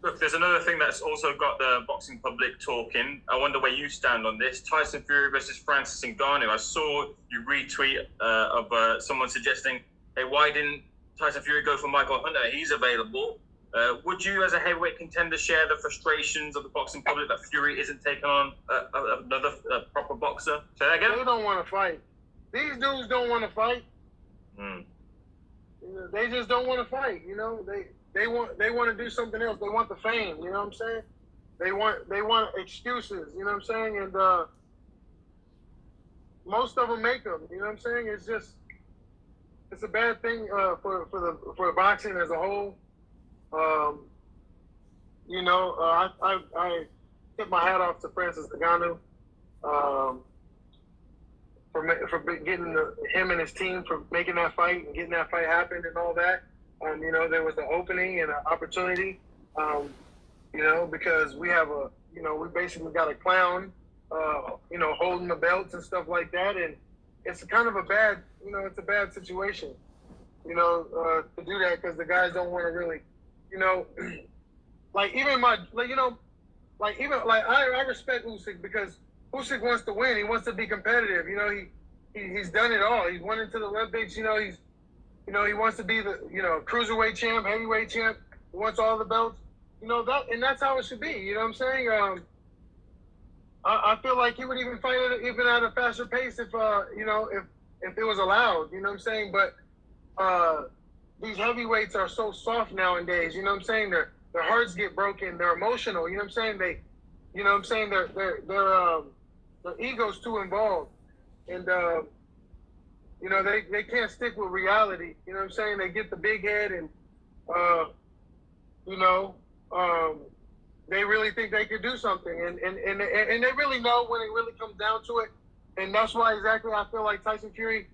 Look, there's another thing that's also got the boxing public talking. I wonder where you stand on this. Tyson Fury versus Francis Ngannou. I saw you retweet of someone suggesting, hey, why didn't Tyson Fury go for Michael Hunter? He's available. Would you, as a heavyweight contender, share the frustrations of the boxing public that Fury isn't taking on another proper boxer? Say that again? They don't want to fight. These dudes don't want to fight. You know, they just don't want to fight. You know, they want to do something else. They want the fame. You know what I'm saying? They want excuses. You know what I'm saying? And most of them make them. You know what I'm saying? It's a bad thing for boxing as a whole. You know, I tip my hat off to Francis Ngannou for getting him and his team for making that fight and getting that fight happen and all that. You know, there was an opening and an opportunity. You know, because we basically got a clown, you know, holding the belts and stuff like that, and it's kind of it's a bad situation, you know, to do that because the guys don't want to really, you know, I respect Usyk because Usyk wants to win. He wants to be competitive. You know, he's done it all. He's went into the Olympics. You know, he wants to be the cruiserweight champ, heavyweight champ. He wants all the belts. You know and that's how it should be. You know what I'm saying? I feel like he would even fight it even at a faster pace if if it was allowed. You know what I'm saying? But these heavyweights are so soft nowadays. You know what I'm saying? Their hearts get broken. They're emotional. You know what I'm saying? Their ego's too involved, and you know they can't stick with reality. You know what I'm saying? They get the big head, and they really think they could do something, and they really know when it really comes down to it, and that's why exactly I feel like Tyson Fury,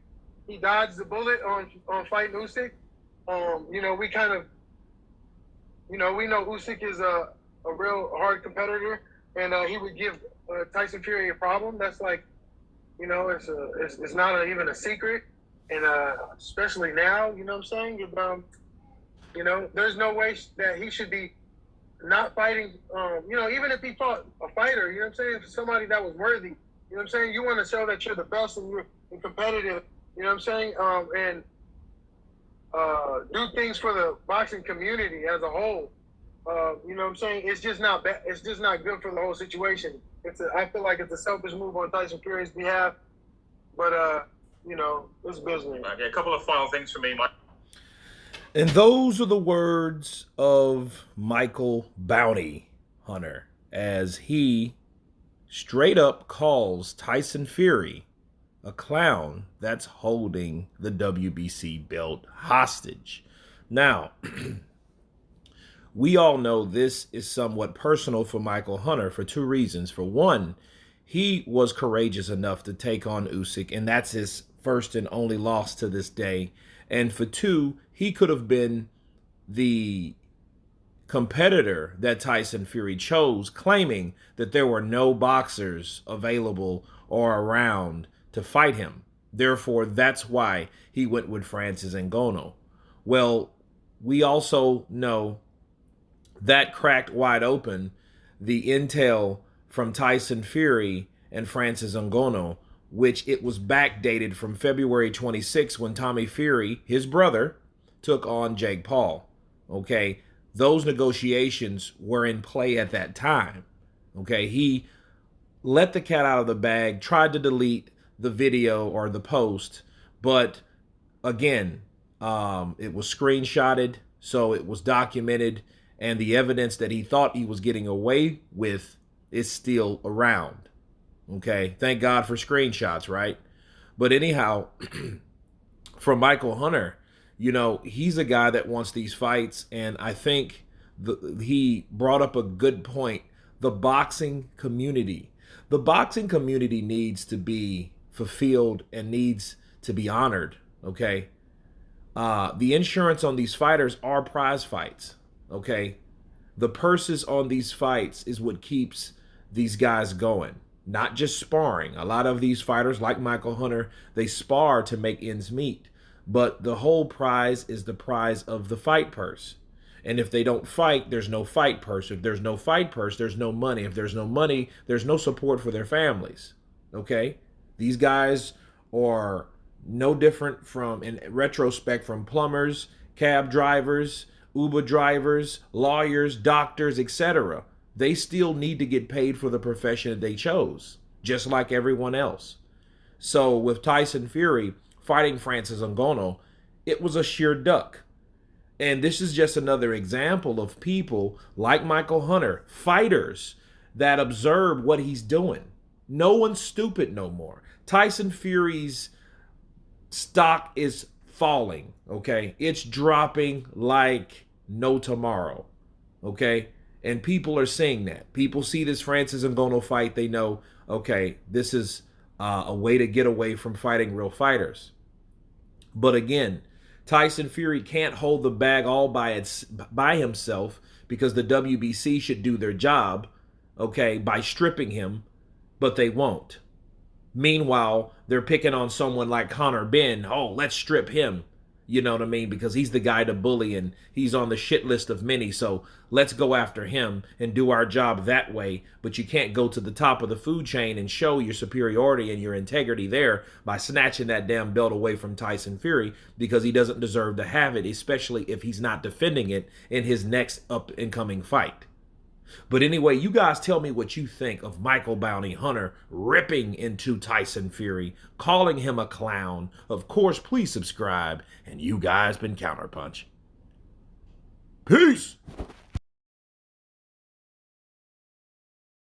he dodged the bullet on fighting Usyk. You know, we kind of, you know, we know Usyk is a real hard competitor, and he would give Tyson Fury a problem. That's like, you know, it's not even a secret, and especially now, you know what I'm saying? You know, there's no way that he should be not fighting. You know, even if he fought a fighter, you know what I'm saying? If somebody that was worthy, you know what I'm saying? You want to show that you're the best and you're competitive, you know what I'm saying? And do things for the boxing community as a whole. You know what I'm saying? It's just not bad. It's just not good for the whole situation. I feel like it's a selfish move on Tyson Fury's behalf, but you know, it's business. Okay, a couple of final things for me, Mike. And those are the words of Michael Bounty Hunter as he straight up calls Tyson Fury a clown that's holding the WBC belt hostage. Now, we all know this is somewhat personal for Michael Hunter for two reasons. For one, he was courageous enough to take on Usyk, and that's his first and only loss to this day. And for two, he could have been the competitor that Tyson Fury chose, claiming that there were no boxers available or around to fight him. Therefore, that's why he went with Francis Ngannou. Well, we also know that cracked wide open the intel from Tyson Fury and Francis Ngannou, which it was backdated from February 26 when Tommy Fury, his brother, took on Jake Paul. Okay, those negotiations were in play at that time. Okay, he let the cat out of the bag, tried to delete the video or the post, but again, it was screenshotted, so it was documented, and the evidence that he thought he was getting away with is still around. Okay, thank God for screenshots, right? But anyhow, from Michael Hunter, you know, he's a guy that wants these fights, and I think he brought up a good point. The boxing community needs to be fulfilled and needs to be honored, okay? The insurance on these fighters are prize fights, okay? The purses on these fights is what keeps these guys going. Not just sparring. A lot of these fighters, like Michael Hunter, they spar to make ends meet. But the whole prize is the prize of the fight purse. And if they don't fight, there's no fight purse. If there's no fight purse, there's no money. If there's no money, there's no support for their families. Okay? These guys are no different from, in retrospect, from plumbers, cab drivers, Uber drivers, lawyers, doctors, etc. They still need to get paid for the profession that they chose, just like everyone else. So with Tyson Fury fighting Francis Ngannou, it was a sheer duck. And this is just another example of people like Michael Hunter, fighters that observe what he's doing. No one's stupid no more. Tyson Fury's stock is falling, okay? It's dropping like no tomorrow, okay? And people are seeing that. People see this Francis Ngannou fight. They know, okay, this is a way to get away from fighting real fighters. But again, Tyson Fury can't hold the bag all by himself, because the WBC should do their job, okay, by stripping him, but they won't. Meanwhile, they're picking on someone like Conor Benn. Oh, let's strip him. You know what I mean? Because he's the guy to bully and he's on the shit list of many. So let's go after him and do our job that way. But you can't go to the top of the food chain and show your superiority and your integrity there by snatching that damn belt away from Tyson Fury, because he doesn't deserve to have it, especially if he's not defending it in his next up-and-coming fight. But anyway, you guys tell me what you think of Michael Bounty Hunter ripping into Tyson Fury, calling him a clown. Of course, please subscribe, and you guys been Counterpunch. Peace!